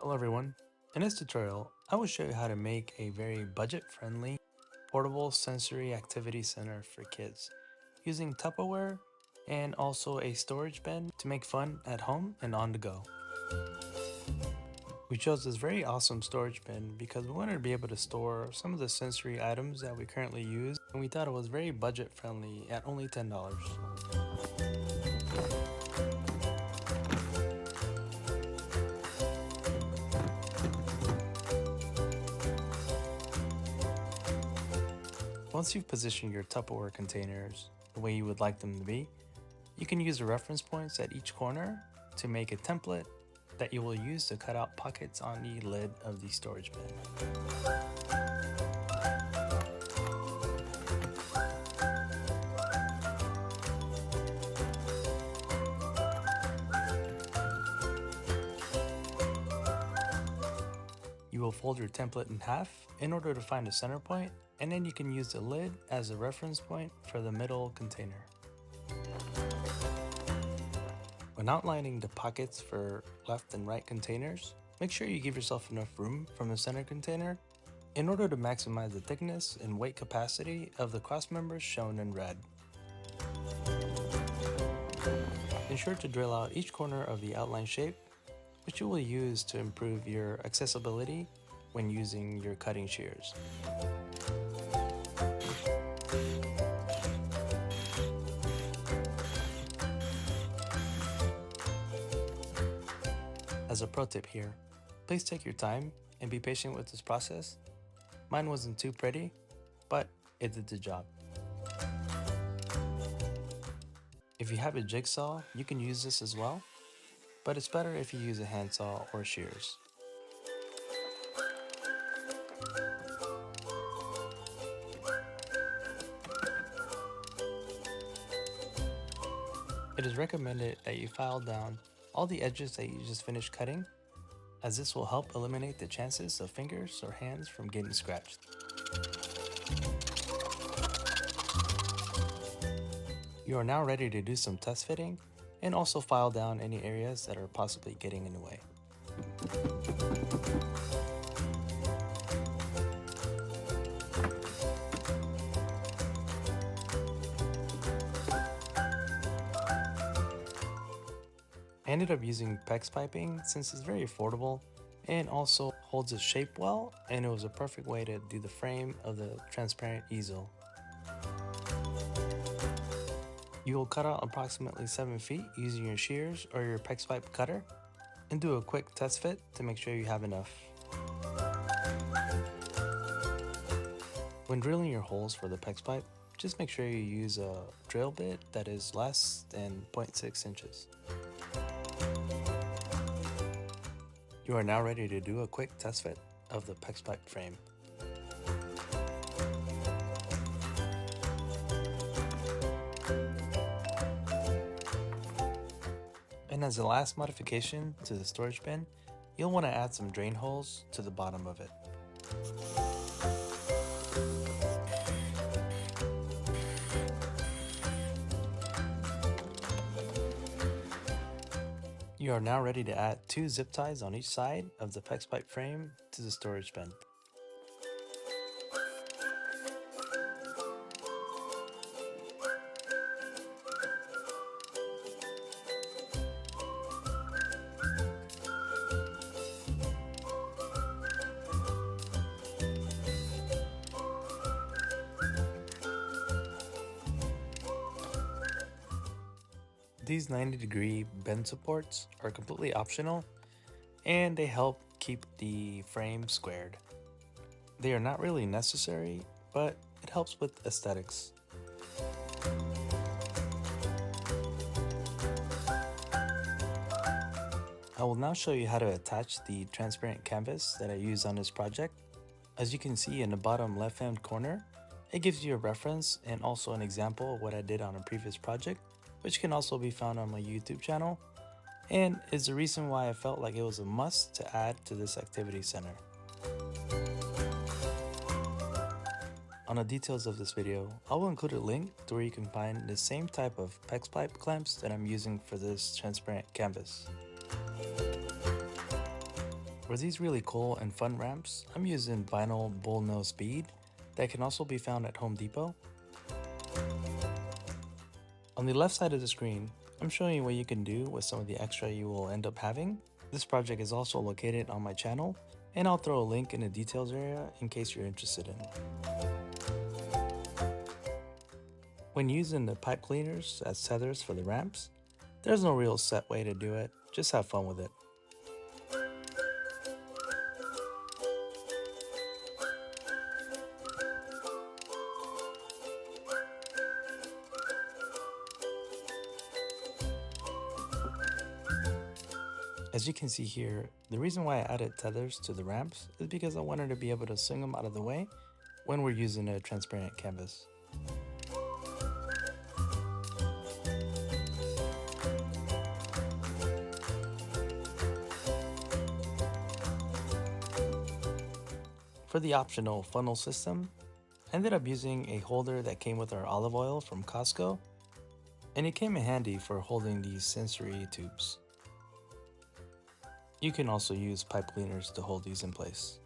Hello everyone, in this tutorial I will show you how to make a very budget-friendly portable sensory activity center for kids using Tupperware and also a storage bin to make fun at home and on the go. We chose this very awesome storage bin because we wanted to be able to store some of the sensory items that we currently use, and we thought it was very budget-friendly at only $10. Once you've positioned your Tupperware containers the way you would like them to be, you can use the reference points at each corner to make a template that you will use to cut out pockets on the lid of the storage bin. You will fold your template in half in order to find a center point, and then you can use the lid as a reference point for the middle container. When outlining the pockets for left and right containers, make sure you give yourself enough room from the center container in order to maximize the thickness and weight capacity of the crossmembers shown in red. Ensure to drill out each corner of the outline shape, which you will use to improve your accessibility when using your cutting shears. As a pro tip here, please take your time and be patient with this process. Mine wasn't too pretty, but it did the job. If you have a jigsaw, you can use this as well, but it's better if you use a handsaw or shears. It is recommended that you file down all the edges that you just finished cutting, as this will help eliminate the chances of fingers or hands from getting scratched. You are now ready to do some test fitting and also file down any areas that are possibly getting in the way. I ended up using Pex Piping since it's very affordable and also holds its shape well, and it was a perfect way to do the frame of the transparent easel. You will cut out approximately 7 feet using your shears or your Pex Pipe cutter and do a quick test fit to make sure you have enough. When drilling your holes for the Pex Pipe, just make sure you use a drill bit that is less than 0.6 inches. You are now ready to do a quick test fit of the Pex Pipe frame. And as a last modification to the storage bin, you'll want to add some drain holes to the bottom of it. You are now ready to add 2 zip ties on each side of the Pex Pipe frame to the storage bin. These 90-degree bend supports are completely optional, and they help keep the frame squared. They are not really necessary, but it helps with aesthetics. I will now show you how to attach the transparent canvas that I used on this project. As you can see in the bottom left-hand corner, it gives you a reference and also an example of what I did on a previous project, which can also be found on my YouTube channel, and is the reason why I felt like it was a must to add to this activity center. On the details of this video, I will include a link to where you can find the same type of Pex Pipe clamps that I'm using for this transparent canvas. For these really cool and fun ramps, I'm using vinyl bullnose bead that can also be found at Home Depot. On the left side of the screen, I'm showing you what you can do with some of the extra you will end up having. This project is also located on my channel, and I'll throw a link in the details area in case you're interested in it. When using the pipe cleaners as tethers for the ramps, there's no real set way to do it, just have fun with it. As you can see here, the reason why I added tethers to the ramps is because I wanted to be able to swing them out of the way when we're using a transparent canvas. For the optional funnel system, I ended up using a holder that came with our olive oil from Costco, and it came in handy for holding these sensory tubes. You can also use pipe cleaners to hold these in place.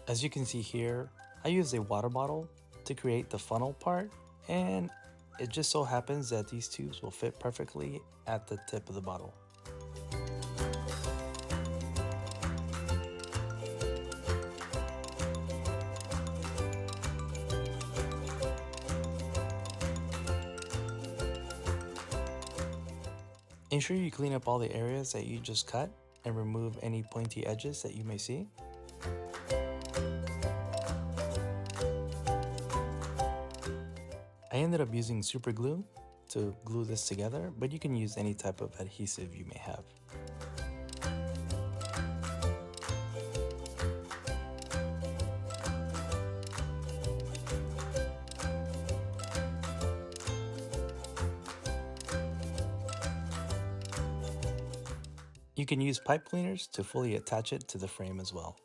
As you can see here, I use a water bottle to create the funnel part, and it just so happens that these tubes will fit perfectly at the tip of the bottle. Ensure you clean up all the areas that you just cut and remove any pointy edges that you may see. I ended up using super glue to glue this together, but you can use any type of adhesive you may have. You can use pipe cleaners to fully attach it to the frame as well.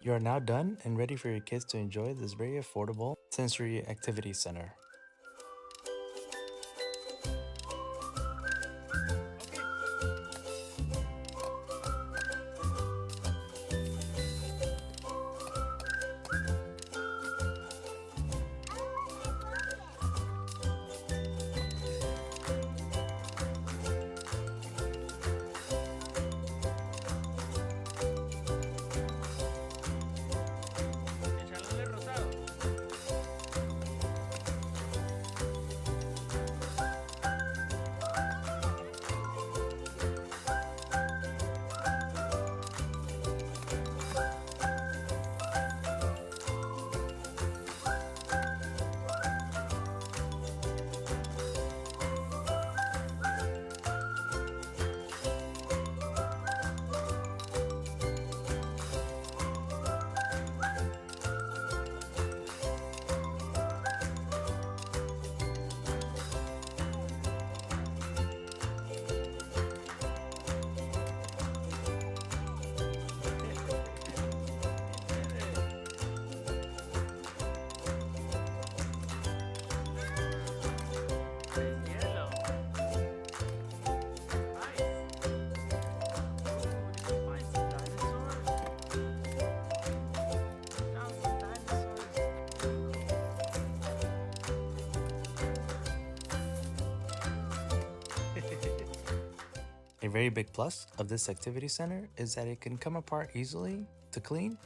You are now done and ready for your kids to enjoy this very affordable sensory activity center. A very big plus of this activity center is that it can come apart easily to clean,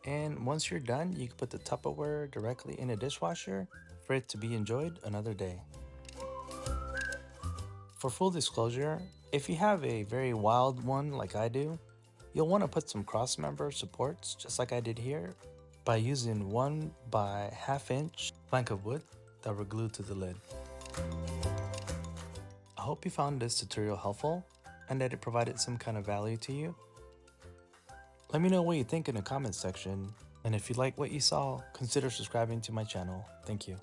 and once you're done, you can put the Tupperware directly in a dishwasher for it to be enjoyed another day. For full disclosure, if you have a very wild one like I do, you'll want to put some crossmember supports just like I did here by using 1 by 1/2 inch plank of wood that were glued to the lid. I hope you found this tutorial helpful and that it provided some kind of value to you. Let me know what you think in the comments section, and if you like what you saw, consider subscribing to my channel. Thank you.